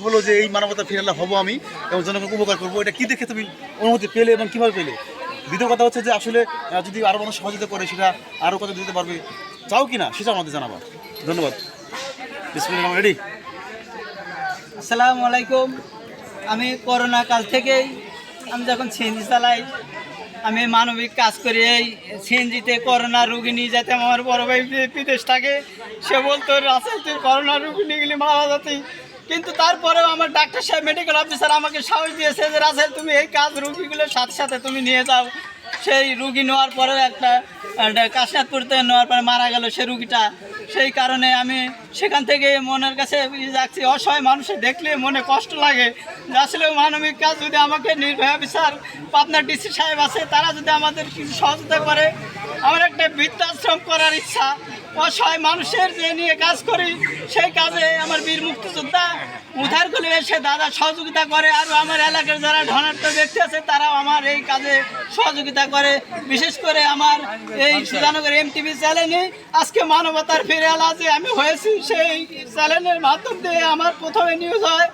হলো যে এই মানবতা ফিরালে হবো আমি এবং জনগণকে উপকার করবো, এটা কি দেখে তুমি অনুমতি পেলে এবং কীভাবে পেলে? দ্বিতীয় কথা হচ্ছে যে আসলে যদি আরও মানুষ সহযোগিতা করে সেটা আরও কত দিতে পারবে, চাও কি না সেটা আমাদের জানাবা। ধন্যবাদ। বিসমিল্লাহ, রেডি? আসসালামু আলাইকুম। আমি করোনা কাল থেকেই আমি যখন সিএনজি চালাই, আমি মানবিক কাজ করি। এই সিএনজিতে করোনা রুগী নিয়ে যেতে আমার বড় ভাই বিদেশ থাকে, সে বলতো রাসেল তুই করোনা রুগী নিয়ে গেলে মারা যাতি, কিন্তু তারপরেও আমার ডাক্তার সাহেব মেডিকেল অফিসার আমাকে সাহস দিয়েছে যে রাসেল তুমি এই কাজ রুগীগুলোর সাথে সাথে তুমি নিয়ে যাও। সেই রুগী নেওয়ার পরে একটা কাশিনাথপুরতে নেওয়ার পরে মারা গেল সে রুগীটা। সেই কারণে আমি সেখান থেকে মনের কাছে যাচ্ছি, অসহায় মানুষের দেখলে মনে কষ্ট লাগে যে আসলে মানবিক কাজ যদি আমাকে নির্ভয়া বিচার পাবনার ডিসি সাহেব আছে, তারা যদি আমাদের কিছু সহযোগিতা করে। আমার একটা বৃদ্ধাশ্রম করার ইচ্ছা, অসহায় মানুষের যে নিয়ে কাজ করি সেই কাজে আমার বীর মুক্তিযোদ্ধা উদ্ধার করে এসে দাদা সহযোগিতা করে। আর আমার এলাকার যারা ধনাঢ্য ব্যক্তি আছে তারাও আমার এই কাজে সহযোগিতা করে। বিশেষ করে আমার এই সুজানগর এমটিভি চ্যানেলে আজকে মানবতার ফিরিয়ালা যে আমি হয়েছি, সেই চ্যানেলের মাধ্যম দিয়ে আমার প্রথমে নিউজ হয়।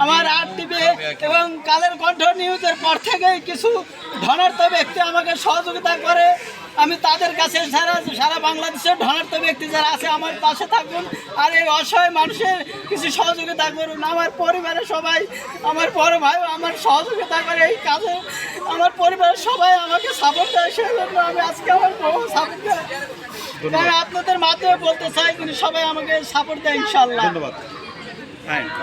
আমার RTV এবং কালের কণ্ঠ নিউজের পর থেকেই কিছু ধনাঢ্য ব্যক্তি আমাকে সহযোগিতা করে। আমি তাদের কাছে সারা বাংলাদেশের ধনাঢ্য ব্যক্তি যারা আছে আমার পাশে থাকুন আর এই অসহায় মানুষের কিছু সহযোগিতা করুন। আমার পরিবারের সবাই, আমার বড় ভাইও আমার সহযোগিতা করে এই কাজে। আমার পরিবারের সবাই আমাকে সাপোর্ট দেয়, সেই জন্য আমি আজকে আমার বউ সাপোর্ট দেয়। আপনাদের মাধ্যমে বলতে চাই, কিন্তু সবাই আমাকে সাপোর্ট দেয় ইনশাল্লাহ। ধন্যবাদ।